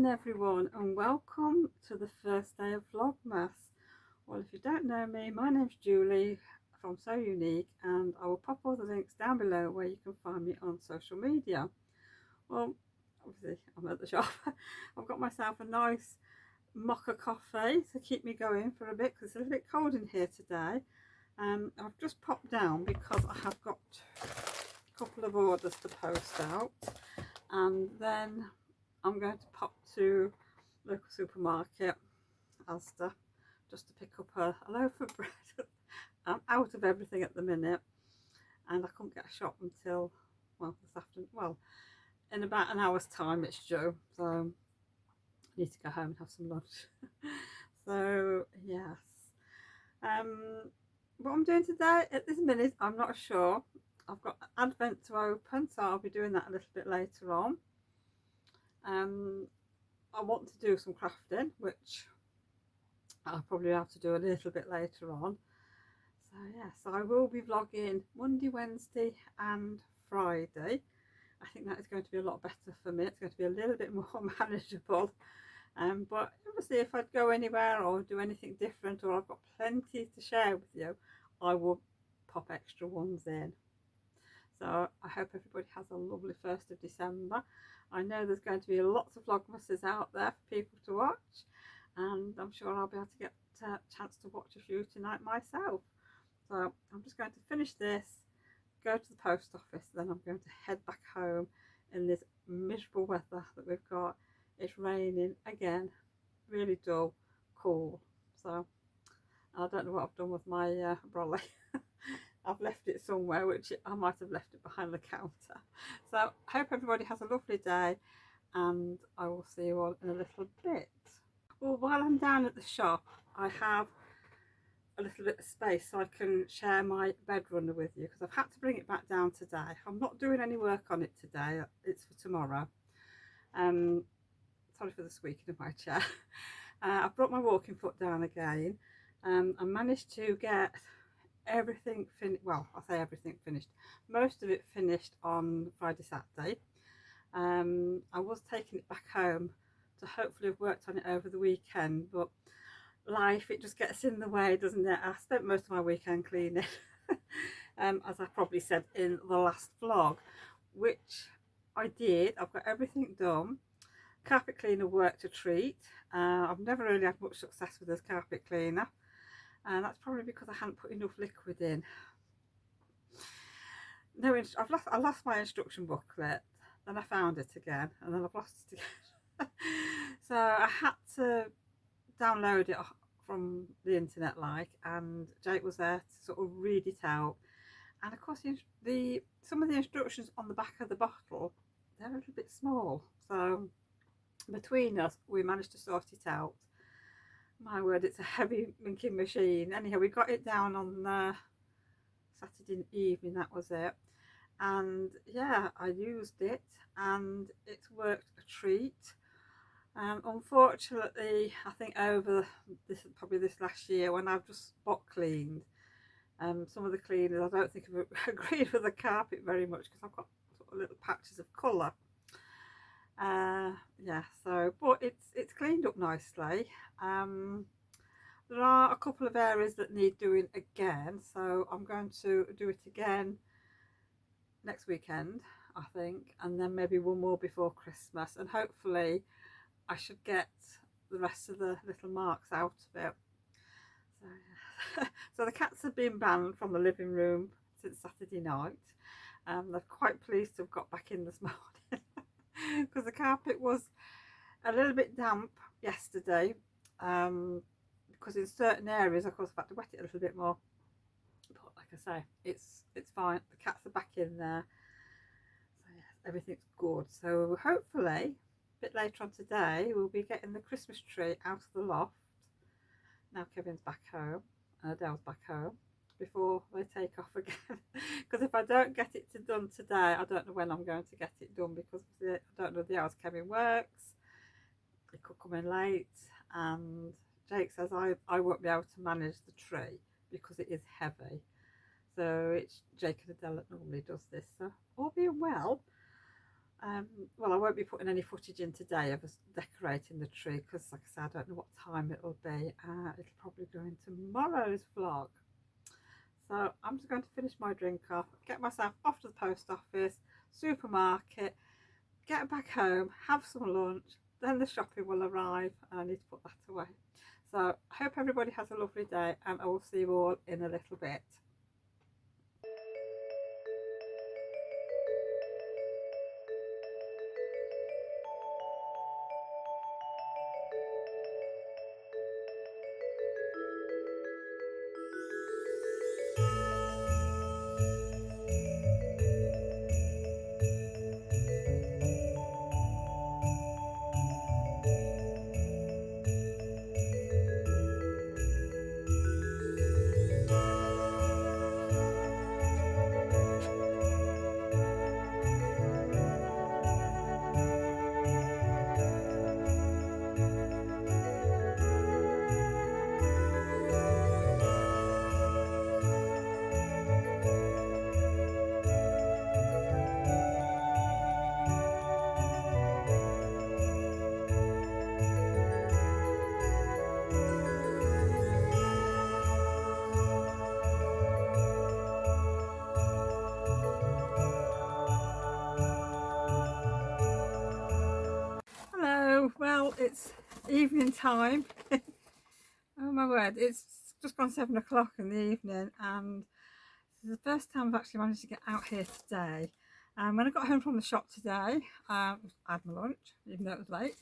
everyone, and welcome to the first day of Vlogmas. Well, if you don't know me, my name's Julie from So Unique, and I will pop all the links down below where you can find me on social media. Well, obviously I'm at the shop. I've got myself a nice mocha coffee to keep me going for a bit because it's a little bit cold in here today. I've just popped down because I have got a couple of orders to post out, and then I'm going to pop to local supermarket, Asda, just to pick up a loaf of bread. I'm out of everything at the minute, and I couldn't get a shop until, well, this afternoon. Well, in about an hour's time it's due, so I need to go home and have some lunch. So yes, what I'm doing today at this minute I'm not sure. I've got Advent to open, so I'll be doing that a little bit later on. I want to do some crafting, which I'll probably have to do a little bit later on. So yes, I will be vlogging Monday, Wednesday and Friday. I think that is going to be a lot better for me. It's going to be a little bit more manageable. But obviously if I'd go anywhere or do anything different, or I've got plenty to share with you, I will pop extra ones in. So I hope everybody has a lovely 1st of December. I know there's going to be lots of Vlogmases out there for people to watch, and I'm sure I'll be able to get a chance to watch a few tonight myself. So I'm just going to finish this, go to the post office, then I'm going to head back home in this miserable weather that we've got. It's raining again, really dull, cool. So I don't know what I've done with my brolly. I've left it somewhere, which I might have left it behind the counter. So I hope everybody has a lovely day, and I will see you all in a little bit. Well, while I'm down at the shop, I have a little bit of space so I can share my bed runner with you, because I've had to bring it back down today. I'm not doing any work on it today, it's for tomorrow. Sorry for the squeaking of my chair. I've brought my walking foot down again. I managed to get everything finished. Well, I say everything finished, most of it finished on Friday, Saturday. I was taking it back home to hopefully have worked on it over the weekend, but life, it just gets in the way, doesn't it? I spent most of my weekend cleaning, as I probably said in the last vlog, which I did. I've got everything done. Carpet cleaner worked a treat. I've never really had much success with this carpet cleaner, and that's probably because I hadn't put enough liquid in. No, I lost my instruction booklet, then I found it again, and then I've lost it again. So I had to download it from the internet, and Jake was there to sort of read it out. And of course, some of the instructions on the back of the bottle, they're a little bit small. So between us, we managed to sort it out. My word, it's a heavy minking machine. Anyhow, we got it down on Saturday evening, that was it. And yeah, I used it and it's worked a treat. Unfortunately, I think over probably this last year, when I've just spot cleaned, some of the cleaners, I don't think have agreed with the carpet very much, because I've got sort of little patches of colour. Yeah, so but it's cleaned up nicely. There are a couple of areas that need doing again, so I'm going to do it again next weekend, I think, and then maybe one more before Christmas, and hopefully I should get the rest of the little marks out of it. So, yeah. So the cats have been banned from the living room since Saturday night. They're quite pleased to have got back in this morning, because the carpet was a little bit damp yesterday, because in certain areas, of course, I've had to wet it a little bit more. But like I say, it's fine. The cats are back in there, so yes, everything's good. So hopefully a bit later on today we'll be getting the Christmas tree out of the loft. Now Kevin's back home and Adele's back home, before they take off again. Because if I don't get it done today, I don't know when I'm going to get it done, because I don't know the hours Kevin works. He could come in late, and Jake says I won't be able to manage the tree because it is heavy. So it's Jake and Adele that normally does this. So all being well, Well, I won't be putting any footage in today of us decorating the tree because, like I said, I don't know what time it'll be. It'll probably go in tomorrow's vlog. So I'm just going to finish my drink off, get myself off to the post office, supermarket, get back home, have some lunch, then the shopping will arrive and I need to put that away. So I hope everybody has a lovely day and I will see you all in a little bit. Hello, well, it's evening time. Oh my word, it's just gone 7 o'clock in the evening and this is the first time I've actually managed to get out here today. When I got home from the shop today, I had my lunch, even though it was late.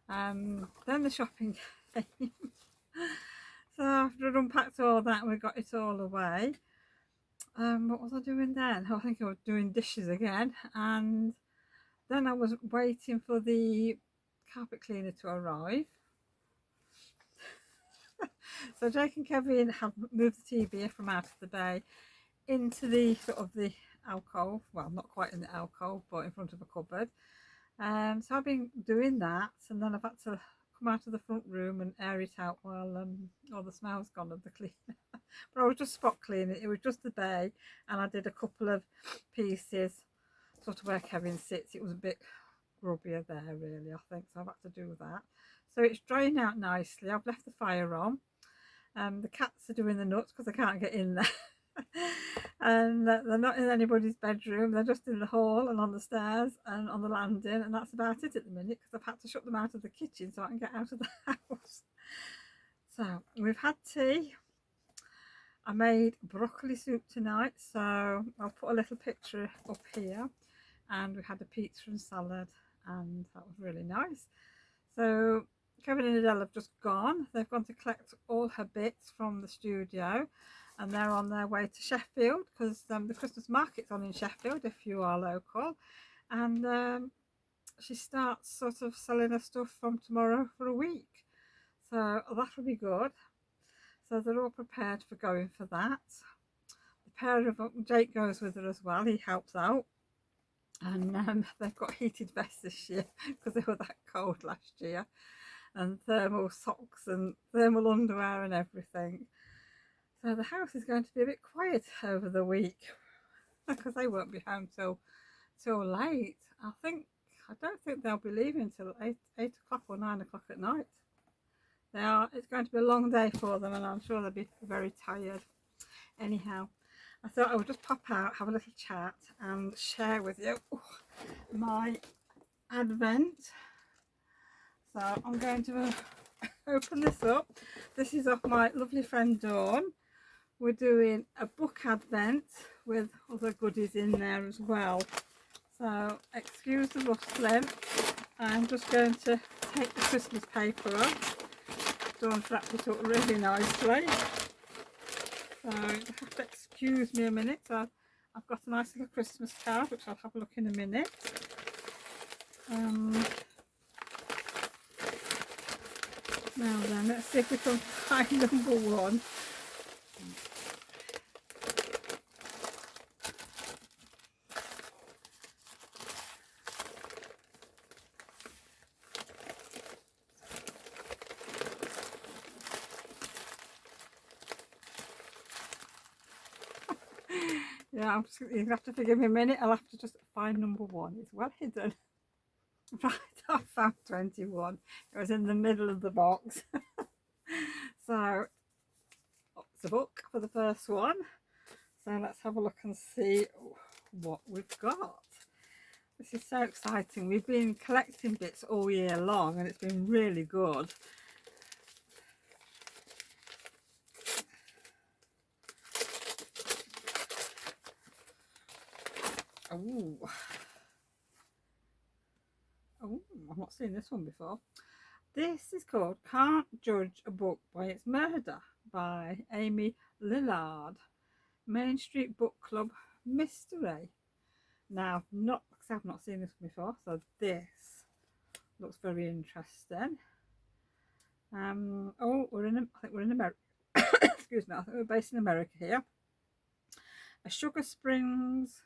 Then the shopping came. So after I'd unpacked all that and we got it all away, what was I doing then? I think I was doing dishes again, and then I was waiting for the carpet cleaner to arrive. So Jake and Kevin have moved the TV from out of the bay into the sort of the alcove, well, not quite in the alcove but in front of a cupboard. So I've been doing that, and then I've had to come out of the front room and air it out while all the smell's gone of the cleaner. But I was just spot cleaning, it was just the bay, and I did a couple of pieces sort of where Kevin sits. It was a bit grubbier there really, I think, so I've had to do that. So it's drying out nicely. I've left the fire on. The cats are doing the nuts because I can't get in there. And they're not in anybody's bedroom, they're just in the hall and on the stairs and on the landing, and that's about it at the minute because I've had to shut them out of the kitchen so I can get out of the house. So we've had tea. I made broccoli soup tonight, so I'll put a little picture up here, and we had a pizza and salad and that was really nice. So Kevin and Adele have just gone. They've gone to collect all her bits from the studio and they're on their way to Sheffield because the Christmas market's on in Sheffield if you are local, and she starts sort of selling her stuff from tomorrow for a week, so that'll be good. So they're all prepared for going for that. The pair of Jake goes with her as well, he helps out, and they've got heated vests this year because they were that cold last year, and thermal socks and thermal underwear and everything. So the house is going to be a bit quiet over the week because they won't be home till late. I don't think they'll be leaving till 8 o'clock or 9 o'clock at night. It's going to be a long day for them, and I'm sure they'll be very tired. Anyhow, I thought I would just pop out, have a little chat and share with you my advent. So I'm going to open this up. This is off my lovely friend Dawn. We're doing a book advent with other goodies in there as well. So excuse the rustling. I'm just going to take the Christmas paper off. Dawn's wrapped it up really nicely. So you have to excuse me a minute. So I've got a nice little Christmas card which I'll have a look in a minute. Now then, let's see if we can find number one. Yeah, you're going to have to forgive me a minute. I'll have to just find number 1. It's well hidden. Right, I found 21. It was in the middle of the box. So, it's a book for the first one. So let's have a look and see what we've got. This is so exciting. We've been collecting bits all year long and it's been really good. Oh, I've not seen this one before. This is called Can't Judge a Book by Its Murder by Amy Lillard. Main Street Book Club Mystery. Now, I've not seen this before, so this looks very interesting. I think we're in America. Excuse me, I think we're based in America here. As Sugar Springs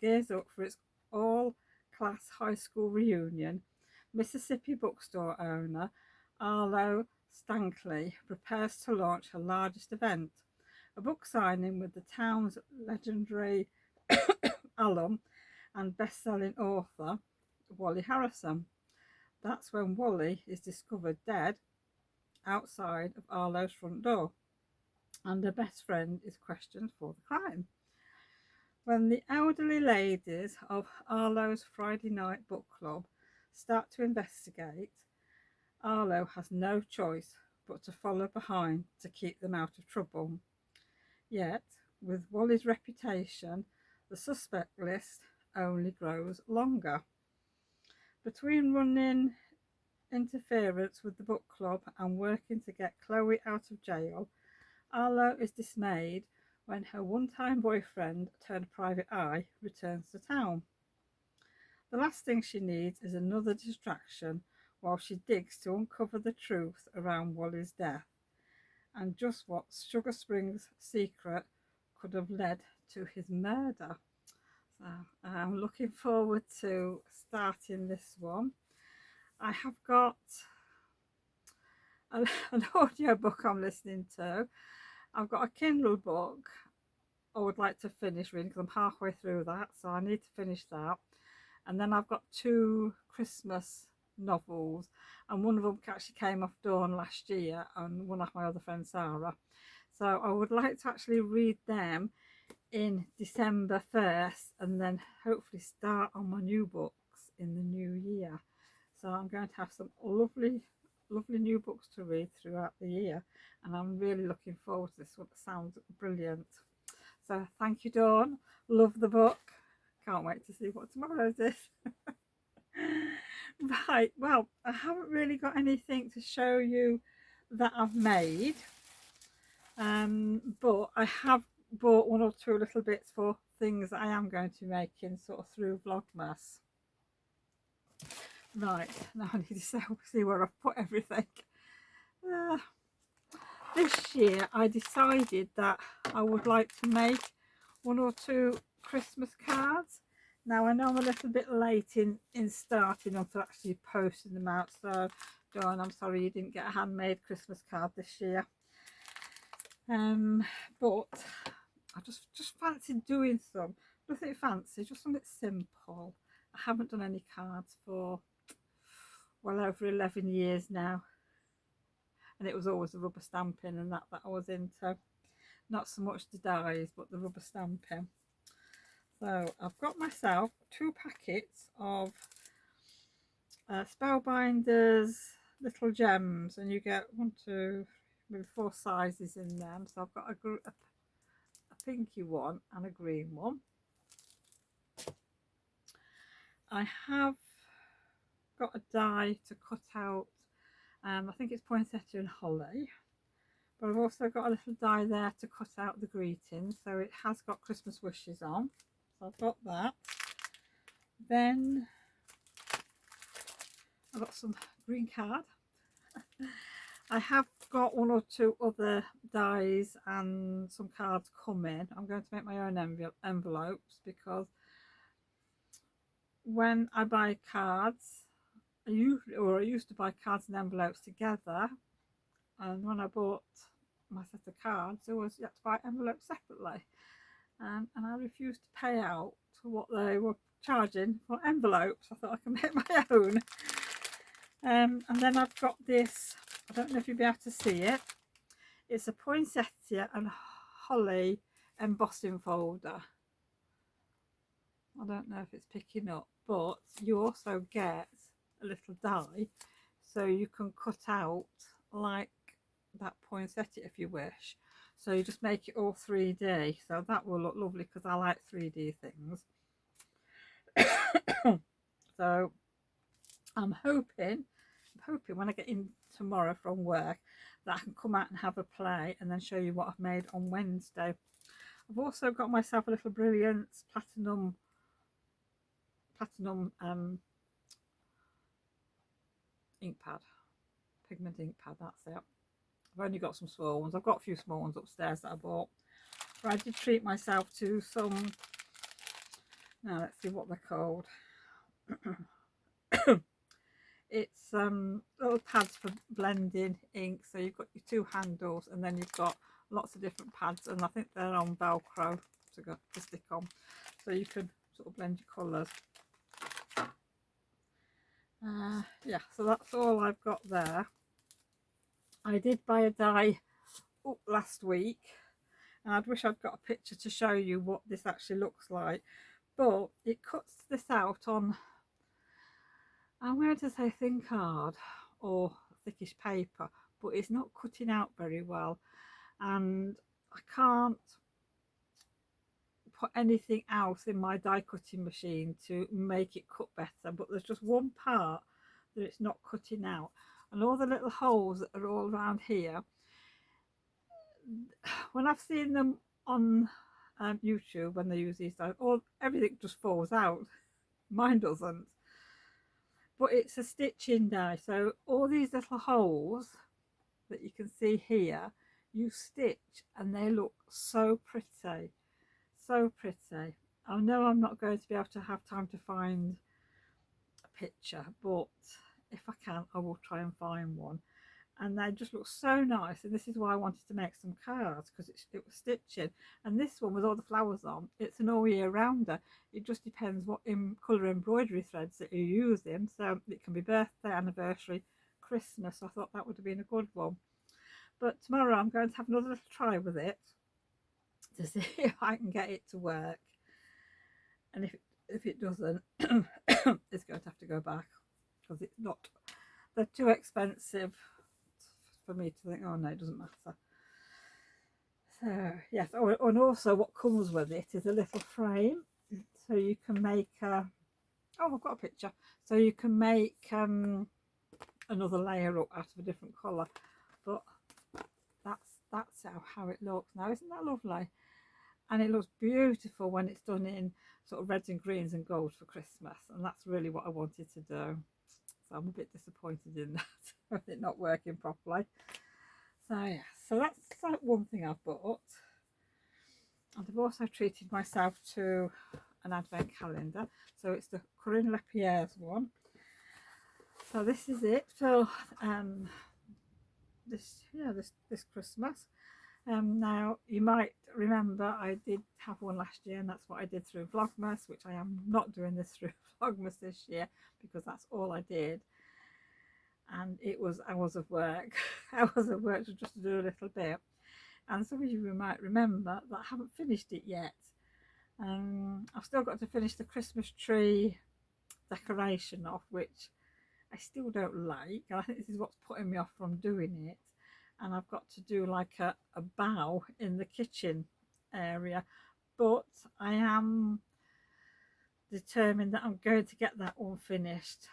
gears up for its all-class high school reunion, Mississippi bookstore owner Arlo Stankley prepares to launch her largest event, a book signing with the town's legendary alum and best-selling author Wally Harrison. That's when Wally is discovered dead outside of Arlo's front door, and her best friend is questioned for the crime. When the elderly ladies of Arlo's Friday night book club start to investigate, Arlo has no choice but to follow behind to keep them out of trouble. Yet, with Wally's reputation, the suspect list only grows longer. Between running interference with the book club and working to get Chloe out of jail, Arlo is dismayed when her one-time boyfriend turned private eye returns to town. The last thing she needs is another distraction while she digs to uncover the truth around Wally's death and just what Sugar Springs' secret could have led to his murder. So I'm looking forward to starting this one. I have got an audio book I'm listening to. I've got a Kindle book I would like to finish reading because I'm halfway through that, so I need to finish that. And then I've got 2 Christmas novels, and one of them actually came off Dawn last year, and one of my other friends, Sarah. So I would like to actually read them in December 1st, and then hopefully start on my new books in the new year. So I'm going to have some lovely new books to read throughout the year, and I'm really looking forward to this one. It sounds brilliant. So thank you, Dawn. Love the book. Can't wait to see what tomorrow's is. Right, well, I haven't really got anything to show you that I've made, but I have bought 1 or 2 little bits for things that I am going to be making sort of through Vlogmas. Right, now I need to see where I've put everything. This year I decided that I would like to make 1 or 2 Christmas cards. Now I know I'm a little bit late in starting on to actually posting them out, so Dawn, I'm sorry you didn't get a handmade Christmas card this year. But I just fancied doing some. Nothing fancy, just something simple. I haven't done any cards for well over 11 years now, and it was always the rubber stamping and that I was into. Not so much the dies, but the rubber stamping. So I've got myself 2 packets of Spellbinders little gems, and you get 1, 2, maybe 4 sizes in them. So I've got a pinky one and a green one. I have got a die to cut out, I think it's poinsettia and holly, but I've also got a little die there to cut out the greetings, so it has got Christmas wishes on. So I've got that. Then I've got some green card. I have got 1 or 2 other dies and some cards coming. I'm going to make my own envelopes because when I buy cards, I used to buy cards and envelopes together, and when I bought my set of cards, there was you had to buy envelopes separately, and I refused to pay out what they were charging for envelopes. I thought I can make my own. And then I've got this, I don't know if you'll be able to see it, it's a poinsettia and holly embossing folder. I don't know if it's picking up, but you also get a little die, so you can cut out like that poinsettia if you wish. So you just make it all 3D, so that will look lovely because I like 3D things. So I'm hoping when I get in tomorrow from work that I can come out and have a play and then show you what I've made on Wednesday. I've also got myself a little Brilliance platinum ink pad, pigment ink pad, that's it. I've only got some small ones. I've got a few small ones upstairs that I bought, but I did treat myself to some, now let's see what they're called. It's little pads for blending ink, so you've got your two handles and then you've got lots of different pads, and I think they're on Velcro to stick on, so you can sort of blend your colours. Yeah, so that's all I've got there. I did buy a die last week, and I wish I'd got a picture to show you what this actually looks like, but it cuts this out on, I'm going to say thin card or thickish paper, but it's not cutting out very well, and I can't put anything else in my die cutting machine to make it cut better, but there's just one part that it's not cutting out, and all the little holes that are all around here, when I've seen them on YouTube when they use these dies, everything just falls out. Mine doesn't, but it's a stitching die, so all these little holes that you can see here, you stitch and they look so pretty, so pretty. I know I'm not going to be able to have time to find a picture, but if I can I will try and find one, and they just look so nice. And this is why I wanted to make some cards, because it was stitching, and this one with all the flowers on, it's an all year rounder. It just depends what colour embroidery threads that you're using, so it can be birthday, anniversary, Christmas. I thought that would have been a good one. But tomorrow I'm going to have another little try with it to see if I can get it to work, and if it doesn't it's going to have to go back, because it's not, they're too expensive for me to think, oh no, it doesn't matter. So yes, and also what comes with it is a little frame, so you can make a, oh, I've got a picture, so you can make another layer up out of a different colour. But that's how it looks now. Isn't that lovely? And it looks beautiful when it's done in sort of reds and greens and gold for Christmas, and that's really what I wanted to do. So I'm a bit disappointed in that, with it not working properly. So yeah, so that's one thing I've bought. And I've also treated myself to an advent calendar. So it's the Corinne Lepierre's one. So this is it for this Christmas. Now you might remember I did have one last year, and that's what I did through Vlogmas, which I am not doing this through Vlogmas this year, because that's all I did, and it was hours of work. Hours of work just to do a little bit. And some of you might remember that I haven't finished it yet. I've still got to finish the Christmas tree decoration off, which I still don't like, and I think this is what's putting me off from doing it. And I've got to do like a bow in the kitchen area, but I am determined that I'm going to get that one finished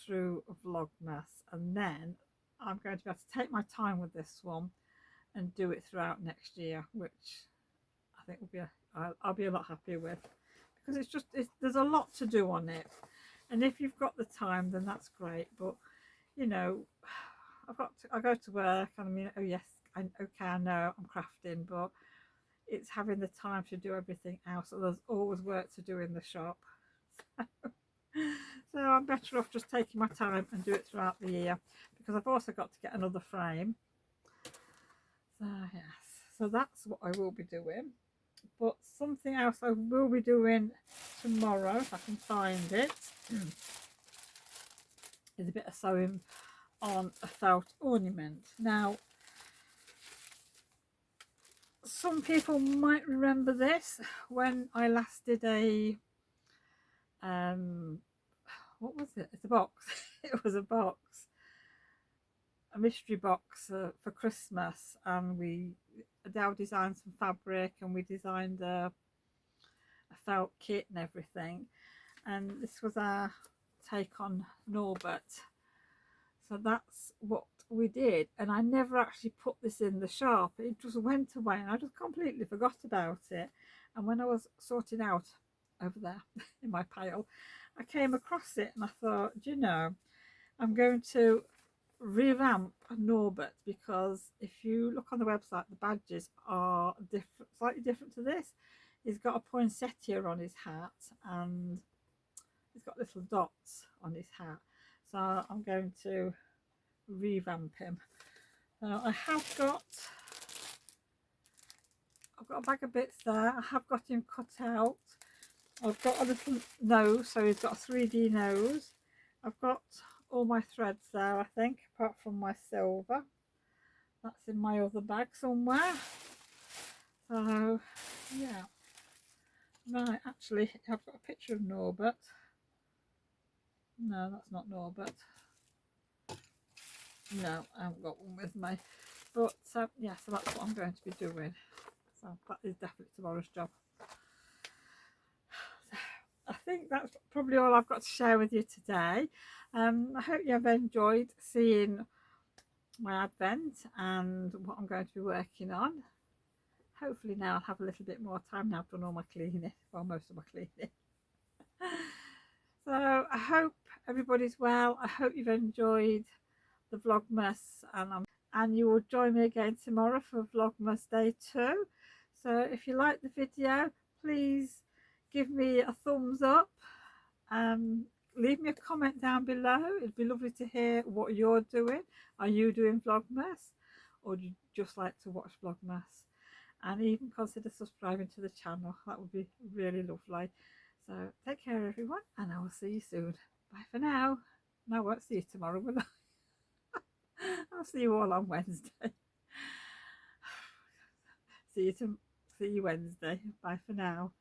through Vlogmas, and then I'm going to be able to take my time with this one and do it throughout next year, which I think will be I'll be a lot happier with, because there's a lot to do on it, and if you've got the time then that's great. But you know, I go to work, and I mean, oh yes, I know I'm crafting, but it's having the time to do everything else. So there's always work to do in the shop. So I'm better off just taking my time and do it throughout the year, because I've also got to get another frame. So yes, so that's what I will be doing. But something else I will be doing tomorrow, if I can find it, is a bit of sewing on a felt ornament. Now, some people might remember this when I last did a what was it? It's a box. It was a box, a mystery box for Christmas, and we Adele designed some fabric, and we designed a felt kit and everything. And this was our take on Norbert. So that's what we did, and I never actually put this in the shop. It just went away and I just completely forgot about it. And when I was sorting out over there in my pile, I came across it and I thought, do you know, I'm going to revamp Norbert, because if you look on the website, the badges are different, slightly different to this. He's got a poinsettia on his hat and he's got little dots on his hat. So I'm going to revamp him. I've got a bag of bits there. I have got him cut out. I've got a little nose, so he's got a 3D nose. I've got all my threads there, I think, apart from my silver. That's in my other bag somewhere. So yeah. Right, actually I've got a picture of Norbert. No, that's not Norbert. No, I haven't got one with me. But yeah, so that's what I'm going to be doing. So that is definitely tomorrow's job. So I think that's probably all I've got to share with you today. I hope you have enjoyed seeing my advent and what I'm going to be working on. Hopefully now I'll have a little bit more time now I've done all my cleaning, well, most of my cleaning. So I hope everybody's well. I hope you've enjoyed the Vlogmas, and you will join me again tomorrow for Vlogmas Day 2. So if you like the video, please give me a thumbs up. Leave me a comment down below. It'd be lovely to hear what you're doing. Are you doing Vlogmas, or do you just like to watch Vlogmas? And even consider subscribing to the channel. That would be really lovely. So take care everyone, and I will see you soon. Bye for now. No, I won't see you tomorrow, will I? I'll see you all on Wednesday. See you Wednesday. Bye for now.